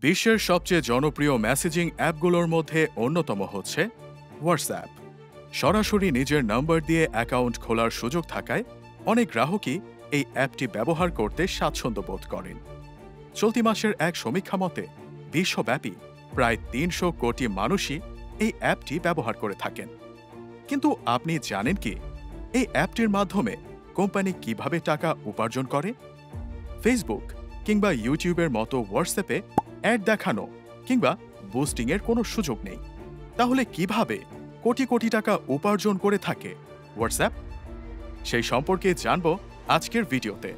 বিশ্বের সবচেয়ে জনপ্রিয় মেসেজিং অ্যাপগুলোর মধ্যে অন্যতম হচ্ছে হোয়াটসঅ্যাপ। সরাসরি নিজের নম্বর দিয়ে অ্যাকাউন্ট খোলার সুযোগ থাকায় অনেক গ্রাহকই এই অ্যাপটি ব্যবহার করতে স্বাচ্ছন্দ্য বোধ করেন। চলতি মাসের এক সমীক্ষা মতে বিশ্বব্যাপী প্রায় ৩০০ কোটি মানুষই এই অ্যাপটি ব্যবহার করে থাকেন। কিন্তু আপনি জানেন কি এই অ্যাপটির মাধ্যমে কোম্পানি কিভাবে টাকা উপার্জন করে? ফেসবুক কিংবা ইউটিউবের মতো হোয়াটসঅ্যাপে অ্যাড দেখানো কিংবা বুস্টিংয়ের কোনো সুযোগ নেই। তাহলে কিভাবে কোটি কোটি টাকা উপার্জন করে থাকে হোয়াটসঅ্যাপ? সেই সম্পর্কে জানব আজকের ভিডিওতে।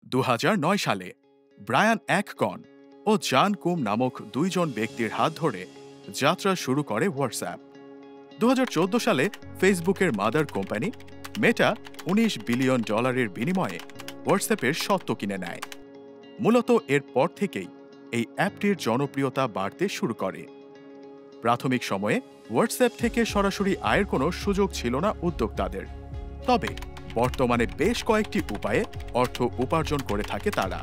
২০০৯ সালে ব্রায়ান অ্যাককন ও জন কুম নামক দুইজন ব্যক্তির হাত ধরে যাত্রা শুরু করে হোয়াটসঅ্যাপ। ২০১৪ সালে ফেসবুকের মাদার কোম্পানি মেটা $১৯ বিলিয়ন বিনিময়ে হোয়াটসঅ্যাপের স্বত্ব কিনে নেয়। মূলত এরপর থেকেই এই অ্যাপটির জনপ্রিয়তা বাড়তে শুরু করে। প্রাথমিক সময়ে হোয়াটসঅ্যাপ থেকে সরাসরি আয়ের কোনো সুযোগ ছিল না উদ্যোক্তাদের, তবে বর্তমানে বেশ কয়েকটি উপায়ে অর্থ উপার্জন করে থাকে তারা।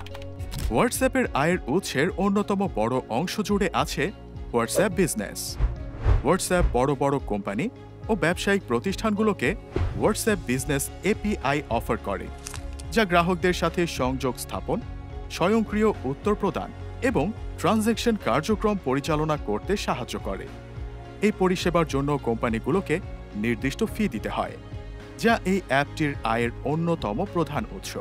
হোয়াটসঅ্যাপের আয়ের উৎসের অন্যতম বড় অংশ জুড়ে আছে হোয়াটসঅ্যাপ বিজনেস। হোয়াটসঅ্যাপ বড় বড় কোম্পানি ও ব্যবসায়িক প্রতিষ্ঠানগুলোকে হোয়াটসঅ্যাপ বিজনেস এপিআই অফার করে, যা গ্রাহকদের সাথে সংযোগ স্থাপন, স্বয়ংক্রিয় উত্তর প্রদান এবং ট্রানজ্যাকশন কার্যক্রম পরিচালনা করতে সাহায্য করে। এই পরিষেবার জন্য কোম্পানিগুলোকে নির্দিষ্ট ফি দিতে হয়, যা এই অ্যাপটির আয়ের অন্যতম প্রধান উৎস।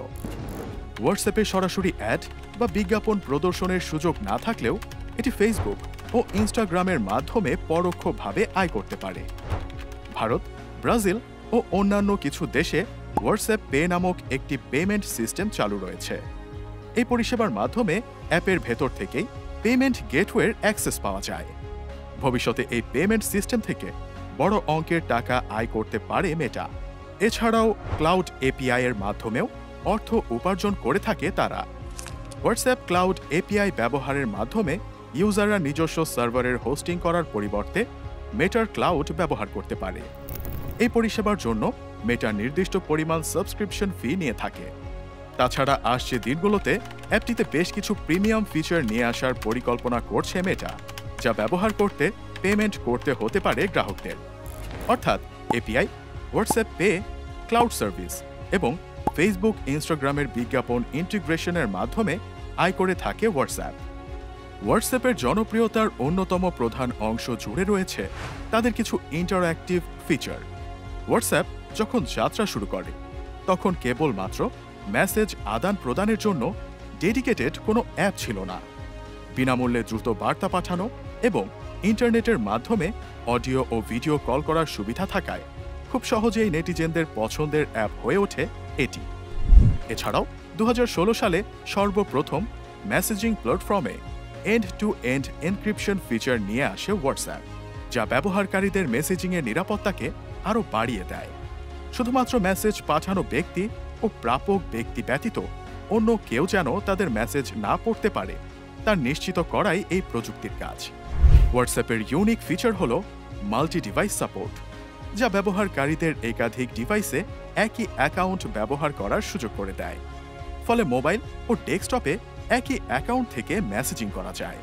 হোয়াটসঅ্যাপে সরাসরি অ্যাড বা বিজ্ঞাপন প্রদর্শনের সুযোগ না থাকলেও এটি ফেসবুক ও ইনস্টাগ্রামের মাধ্যমে পরোক্ষভাবে আয় করতে পারে। ভারত, ব্রাজিল ও অন্যান্য কিছু দেশে হোয়াটসঅ্যাপ পে নামক একটি পেমেন্ট সিস্টেম চালু রয়েছে। এই পরিষেবার মাধ্যমে অ্যাপের ভেতর থেকেই পেমেন্ট গেটওয়ের অ্যাক্সেস পাওয়া যায়। ভবিষ্যতে এই পেমেন্ট সিস্টেম থেকে বড় অঙ্কের টাকা আয় করতে পারে মেটা। এছাড়াও ক্লাউড এপিআই এর মাধ্যমেও অর্থ উপার্জন করে থাকে তারা। হোয়াটসঅ্যাপ ক্লাউড এপিআই ব্যবহারের মাধ্যমে ইউজাররা নিজস্ব সার্ভারের হোস্টিং করার পরিবর্তে মেটার ক্লাউড ব্যবহার করতে পারে। এই পরিষেবার জন্য মেটা নির্দিষ্ট পরিমাণ সাবস্ক্রিপশন ফি নিয়ে থাকে। তাছাড়া আসছে দিনগুলোতে অ্যাপটিতে বেশ কিছু প্রিমিয়াম ফিচার নিয়ে আসার পরিকল্পনা করছে মেটা, যা ব্যবহার করতে পেমেন্ট করতে হতে পারে গ্রাহকদের। অর্থাৎ API, WhatsApp pay, cloud service এবং ফেসবুক, ইনস্টাগ্রামের বিজ্ঞাপন ইন্টিগ্রেশনের মাধ্যমে আয় করে থাকে হোয়াটসঅ্যাপ। হোয়াটসঅ্যাপের জনপ্রিয়তার অন্যতম প্রধান অংশ জুড়ে রয়েছে তাদের কিছু ইন্টারঅ্যাক্টিভ ফিচার। হোয়াটসঅ্যাপ যখন যাত্রা শুরু করে তখন কেবলমাত্র মেসেজ আদান প্রদানের জন্য ডেডিকেটেড কোনো অ্যাপ ছিল না। বিনামূল্যে দ্রুত বার্তা পাঠানো এবং ইন্টারনেটের মাধ্যমে অডিও ও ভিডিও কল করার সুবিধা থাকায় খুব সহজেই নেটিজেনদের পছন্দের অ্যাপ হয়ে ওঠে এটি। এছাড়াও ২০১৬ সালে সর্বপ্রথম মেসেজিং প্ল্যাটফর্মে end to end encryption feature নিয়ে আসে হোয়াটসঅ্যাপ, যা ব্যবহারকারীদের মেসেজিংয়ের নিরাপত্তাকে আরও বাড়িয়ে দেয়। শুধুমাত্র মেসেজ পাঠানো ব্যক্তি ও প্রাপক ব্যক্তি ব্যতীত অন্য কেউ যেন তাদের মেসেজ না পড়তে পারে তা নিশ্চিত করাই এই প্রযুক্তির কাজ। হোয়াটসঅ্যাপের ইউনিক ফিচার হল মাল্টি ডিভাইস সাপোর্ট, যা ব্যবহারকারীদের একাধিক ডিভাইসে একই অ্যাকাউন্ট ব্যবহার করার সুযোগ করে দেয়। ফলে মোবাইল ও ডেস্কটপে একই অ্যাকাউন্ট থেকে মেসেজিং করা যায়।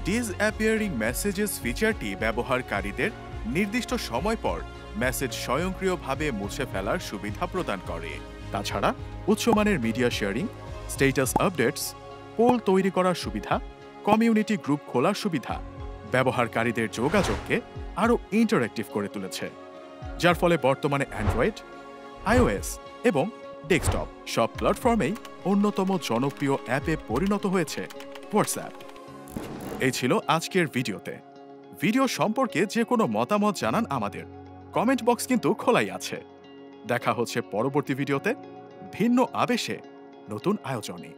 ডিসঅ্যাপিয়ারিং মেসেজেস ফিচারটি ব্যবহারকারীদের নির্দিষ্ট সময় পর মেসেজ স্বয়ংক্রিয়ভাবে মুছে ফেলার সুবিধা প্রদান করে। তাছাড়া উচ্চমানের media sharing, status updates, poll তৈরি করার সুবিধা, কমিউনিটি গ্রুপ খোলার সুবিধা ব্যবহারকারীদের যোগাযোগকে আরও ইন্টারঅ্যাক্টিভ করে তুলেছে, যার ফলে বর্তমানে অ্যান্ড্রয়েড, আইওএস এবং ডেস্কটপ সব প্ল্যাটফর্মেই অন্যতম জনপ্রিয় অ্যাপে পরিণত হয়েছে হোয়াটসঅ্যাপ। এই ছিল আজকের ভিডিওতে। ভিডিও সম্পর্কে যে কোনো মতামত জানান আমাদের, কমেন্ট বক্স কিন্তু খোলাই আছে। দেখা হচ্ছে পরবর্তী ভিডিওতে ভিন্ন আবেশে নতুন আয়োজনে।